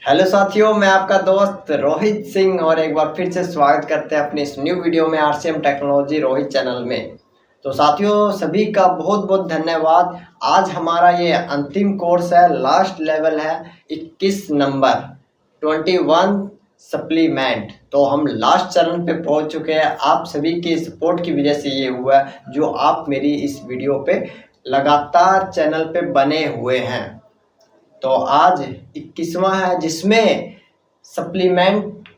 Hello साथियों, मैं आपका दोस्त रोहित सिंह और एक बार फिर से स्वागत करते हैं अपने इस न्यू वीडियो में आरसीएम टेक्नोलॉजी रोहित चैनल में। तो साथियों, सभी का बहुत बहुत धन्यवाद। आज हमारा ये अंतिम कोर्स है, लास्ट लेवल है, 21 नंबर 21 सप्लीमेंट। तो हम लास्ट चरण पे पहुंच चुके हैं। आप सभी के सपोर्ट की वजह से ये हुआ है, जो आप मेरी इस वीडियो पे लगातार चैनल पे बने हुए हैं। तो आज 21वां है, जिसमें सप्लीमेंट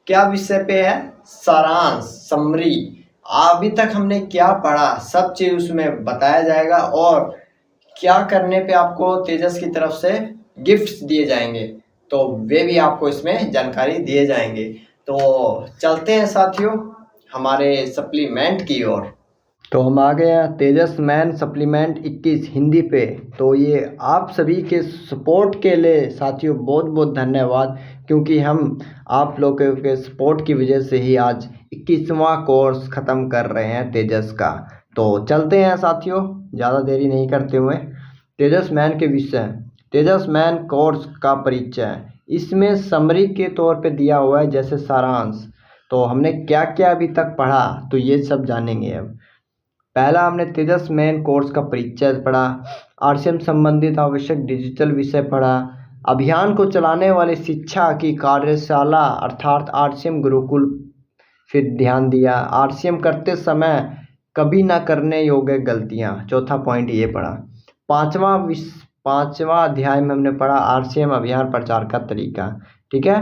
क्या विषय पे है, सारांश, समरी। अभी तक हमने क्या पढ़ा, सब चीज़ उसमें बताया जाएगा और क्या करने पे आपको तेजस की तरफ से गिफ्ट्स दिए जाएंगे, तो वे भी आपको इसमें जानकारी दिए जाएंगे। तो चलते हैं साथियों हमारे सप्लीमेंट की ओर। तो हम आ गए हैं तेजस मैन सप्लीमेंट 21 हिंदी पे। तो ये आप सभी के सपोर्ट के लिए साथियों बहुत बहुत धन्यवाद, क्योंकि हम आप लोगों के सपोर्ट की वजह से ही आज 21वां कोर्स ख़त्म कर रहे हैं तेजस का। तो चलते हैं साथियों, ज़्यादा देरी नहीं करते हुए तेजस मैन के विषय। तेजस मैन कोर्स का परिचय इसमें समरी के तौर पे दिया हुआ है, जैसे सारांश। तो हमने क्या क्या अभी तक पढ़ा, तो ये सब जानेंगे अब। पहला, हमने तेजस मैन कोर्स का परिचय पढ़ा, आरसीएम संबंधित आवश्यक डिजिटल विषय पढ़ा, अभियान को चलाने वाले शिक्षा की कार्यशाला अर्थात आरसीएम गुरुकुल फिर ध्यान दिया, आरसीएम करते समय कभी ना करने योग्य गलतियां, चौथा पॉइंट ये पढ़ा। पांचवा अध्याय में हमने पढ़ा आरसीएम अभियान प्रचार का तरीका, ठीक है।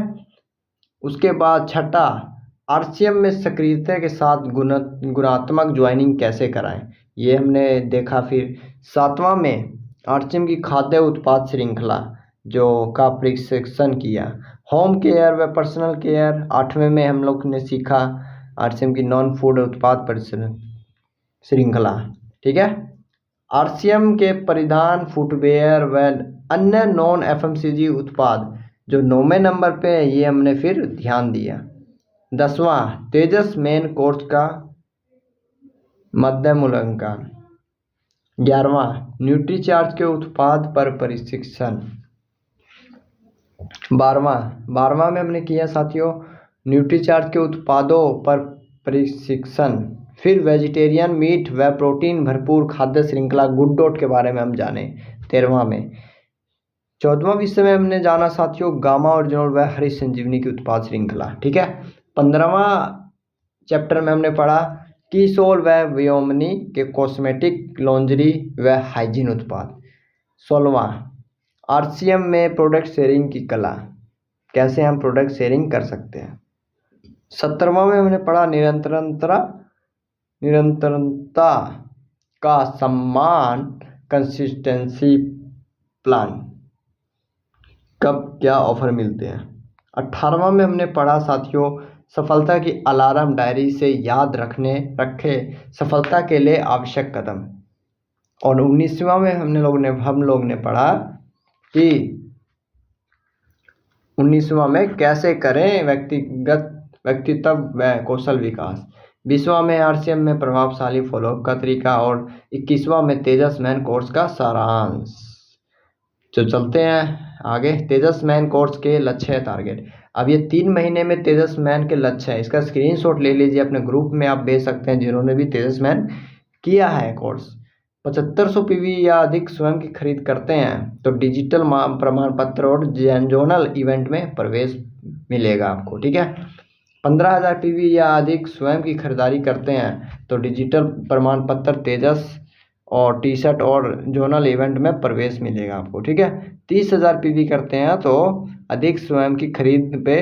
उसके बाद छठा, आरसीएम में सक्रियता के साथ गुणात्मक ज्वाइनिंग कैसे कराएं, ये हमने देखा। फिर सातवां में आरसीएम की खाद्य उत्पाद श्रृंखला जो का प्रशिक्षण किया, होम केयर व पर्सनल केयर। आठवें में हम लोग ने सीखा आरसीएम की नॉन फूड उत्पाद परिचालन श्रृंखला, ठीक है। आरसीएम के परिधान, फुटवेयर व अन्य नॉन एफएमसीजी उत्पाद जो 9वें नंबर पे है, ये हमने फिर ध्यान दिया। 10वां, तेजस मेन कोर्स का मध्य मूल्यांकन। 11वां, न्यूट्रीचार्ज के उत्पाद पर प्रशिक्षण। 12वां में हमने किया साथियों न्यूट्रीचार्ज के उत्पादों पर प्रशिक्षण। फिर वेजिटेरियन मीट व प्रोटीन भरपूर खाद्य श्रृंखला गुड डॉट के बारे में हम जाने 13वां में। 14वां विषय में हमने जाना साथियों गामा ओरिजिनल व हरी संजीवनी की उत्पाद श्रृंखला, ठीक है। 15वां चैप्टर में हमने पढ़ा कीसोल व व्योमनी के कॉस्मेटिक, लॉन्जरी व हाइजीन उत्पाद। 16वां, आरसीएम में प्रोडक्ट शेयरिंग की कला, कैसे हम प्रोडक्ट शेयरिंग कर सकते हैं। 17वां में हमने पढ़ा निरंतरता का सम्मान, कंसिस्टेंसी प्लान, कब क्या ऑफर मिलते हैं। 18वां में हमने पढ़ा साथियों सफलता की अलार्म डायरी से याद रखे सफलता के लिए आवश्यक कदम। और 19वां में हम लोग ने पढ़ा कि 19वां में कैसे करें व्यक्तित्व व कौशल विकास। 20वां में आरसीएम में प्रभावशाली फॉलोअप का तरीका और 21वां में तेजस मैन कोर्स का सारांश। तो चलते हैं आगे, तेजस मैन कोर्स के लक्ष्य टारगेट। अब ये 3 महीने में तेजस मैन के लक्ष्य है, इसका स्क्रीनशॉट ले लीजिए, अपने ग्रुप में आप भेज सकते हैं जिन्होंने भी तेजस मैन किया है कोर्स। 7500 पीवी या अधिक स्वयं की खरीद करते हैं तो डिजिटल प्रमाण पत्र और जोनल इवेंट में प्रवेश मिलेगा आपको, ठीक है। 15,000 पीवी या अधिक स्वयं की खरीदारी करते हैं तो डिजिटल प्रमाण पत्र, तेजस और टी शर्ट और जोनल इवेंट में प्रवेश मिलेगा आपको, ठीक है। 30,000 पीवी करते हैं तो अधिक स्वयं की खरीद पे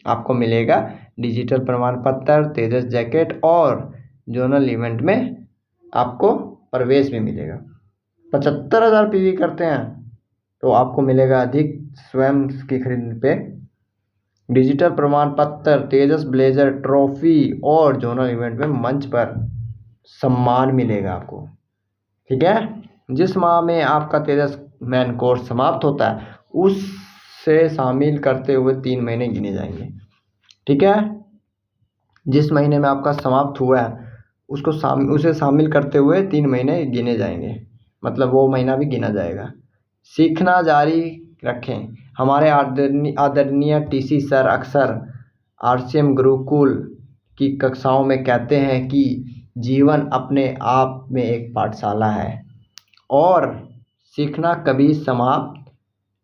आपको मिलेगा डिजिटल प्रमाण पत्र, तेजस जैकेट और जोनल इवेंट में आपको प्रवेश भी मिलेगा। 75,000 पीवी करते हैं तो आपको मिलेगा अधिक स्वयं की खरीद पे डिजिटल प्रमाण पत्र, तेजस ब्लेजर, ट्रॉफी और जोनल इवेंट में मंच पर सम्मान मिलेगा आपको, ठीक है। जिस माह में आपका तेजस मैन कोर्स समाप्त होता है उससे शामिल करते हुए 3 महीने गिने जाएंगे, ठीक है। जिस महीने में आपका समाप्त हुआ है उसे शामिल करते हुए 3 महीने गिने जाएंगे, मतलब वो महीना भी गिना जाएगा। सीखना जारी रखें, हमारे आदरणीय टीसी सर अक्सर आरसीएम गुरुकुल की कक्षाओं में कहते हैं कि जीवन अपने आप में एक पाठशाला है और सीखना कभी समाप्त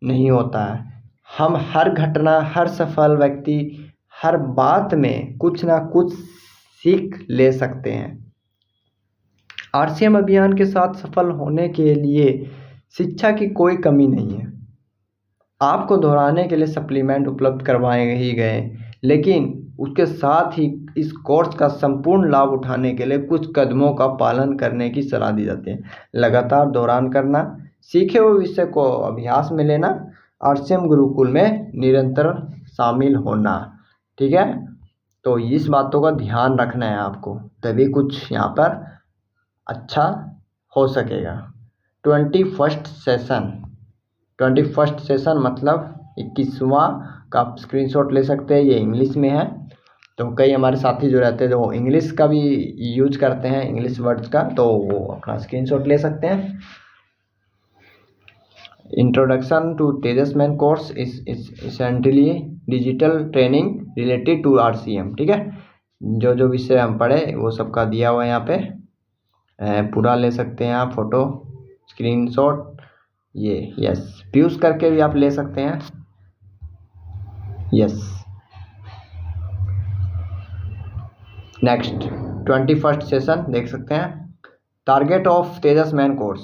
नहीं होता है। हम हर घटना, हर सफल व्यक्ति, हर बात में कुछ ना कुछ सीख ले सकते हैं। आरसीएम अभियान के साथ सफल होने के लिए शिक्षा की कोई कमी नहीं है। आपको दोहराने के लिए सप्लीमेंट उपलब्ध करवाए ही गए, लेकिन उसके साथ ही इस कोर्स का संपूर्ण लाभ उठाने के लिए कुछ कदमों का पालन करने की सलाह दी जाती है। लगातार दोहरान करना, सीखे हुए विषय को अभ्यास में लेना, आरसीएम गुरुकुल में निरंतर शामिल होना। ठीक है, तो इस बातों का ध्यान रखना है आपको, तभी कुछ यहाँ पर अच्छा हो सकेगा। 21st सेशन मतलब 21वां का आप स्क्रीनशॉट ले सकते हैं। ये इंग्लिश में है, तो कई हमारे साथी जो रहते हैं जो इंग्लिश का भी यूज करते हैं, इंग्लिश वर्ड्स का, तो वो अपना स्क्रीनशॉट ले सकते हैं। Introduction to Tejas main course is essentially digital training related to RCM. ठीक है, जो विषय हम पढ़े वो सबका दिया हुआ है यहाँ पे, पूरा ले सकते हैं आप फोटो स्क्रीनशॉट। ये यस व्यूज करके भी आप ले सकते हैं। यस, नेक्स्ट 21st सेशन देख सकते हैं। Target of Tejas main course,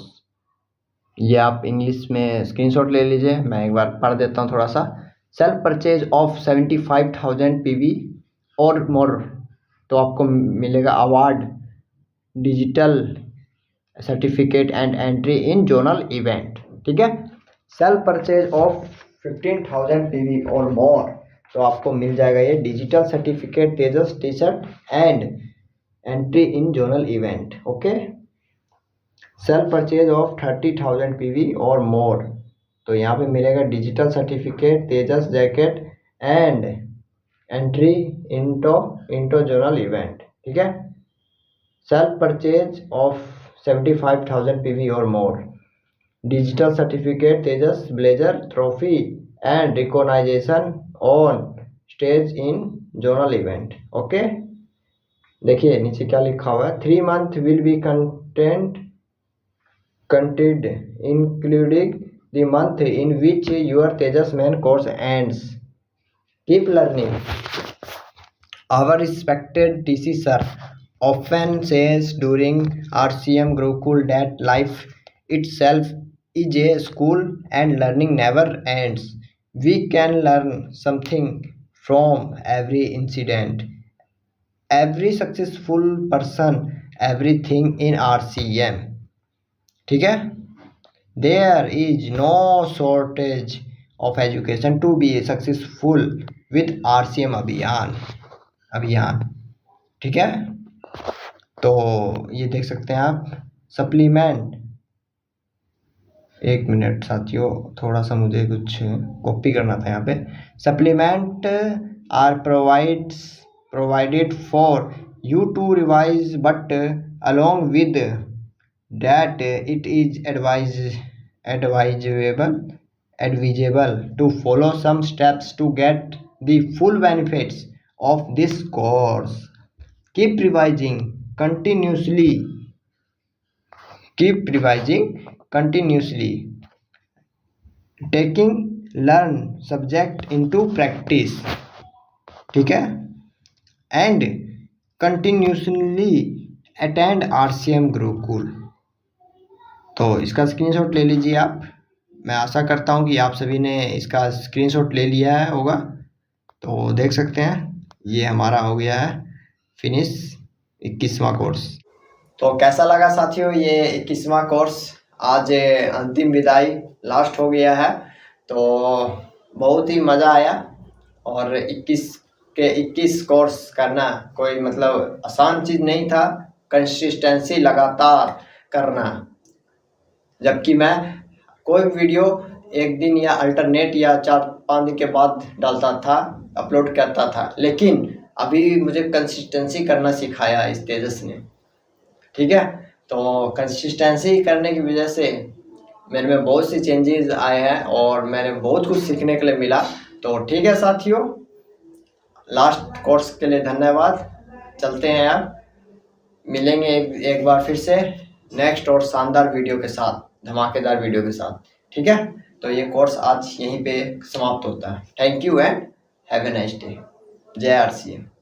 ये आप इंग्लिश में स्क्रीनशॉट ले लीजिए, मैं एक बार पढ़ देता हूँ थोड़ा सा। सेल्फ परचेज ऑफ 75,000 PV और मोर, तो आपको मिलेगा award, digital certificate and entry in zonal event. ठीक है, सेल्फ परचेज ऑफ 15,000 PV और मोर, तो आपको मिल जाएगा ये digital certificate, Tejas T shirt and entry in zonal event. Okay, self purchase of 30,000 PV और मोर, तो यहाँ पे मिलेगा digital certificate, Tejas jacket and entry into zonal event. ठीक है, सेल्फ परचेज ऑफ 75,000 PV और more, digital certificate, Tejas blazer trophy and recognition on stage in zonal event. Okay, देखिए नीचे क्या लिखा हुआ है। 3 months will be content including the month in which your Tejas main course ends. Keep learning. Our respected TC sir often says during RCM Gurukul that life itself is a school and learning never ends. We can learn something from every incident, every successful person, everything in RCM. ठीक है, there is no shortage of education to be successful with RCM अभियान। ठीक है, तो ये देख सकते हैं आप सप्लीमेंट। एक मिनट साथियों, थोड़ा सा मुझे कुछ कॉपी करना था यहाँ पे। Supplement are provided for you to revise, but along with that it is advisable to follow some steps to get the full benefits of this course. Keep revising continuously. Taking learn subject into practice. ठीक है, and continuously attend RCM Gurukul. तो इसका screenshot ले लीजिए आप। मैं आशा करता हूँ कि आप सभी ने इसका स्क्रीनशॉट ले लिया है होगा। तो देख सकते हैं ये हमारा हो गया है फिनिश 21वां कोर्स। तो कैसा लगा साथियों ये 21वां कोर्स? आज अंतिम विदाई लास्ट हो गया है, तो बहुत ही मज़ा आया। और 21 कोर्स करना कोई मतलब आसान चीज़ नहीं था, कंसिस्टेंसी लगातार करना। जबकि मैं कोई वीडियो एक दिन या अल्टरनेट या 4-5 दिन के बाद डालता था, अपलोड करता था, लेकिन अभी मुझे कंसिस्टेंसी करना सिखाया इस तेजस ने। ठीक है, तो कंसिस्टेंसी करने की वजह से मेरे में बहुत सी चेंजेस आए हैं और मैंने बहुत कुछ सीखने के लिए मिला। तो ठीक है साथियों, लास्ट कोर्स के लिए धन्यवाद। चलते हैं अब, मिलेंगे एक बार फिर से नेक्स्ट और शानदार वीडियो के साथ, धमाकेदार वीडियो के साथ। ठीक है, तो ये कोर्स आज यहीं पे समाप्त होता है। Thank you and have a nice day. जय RCM।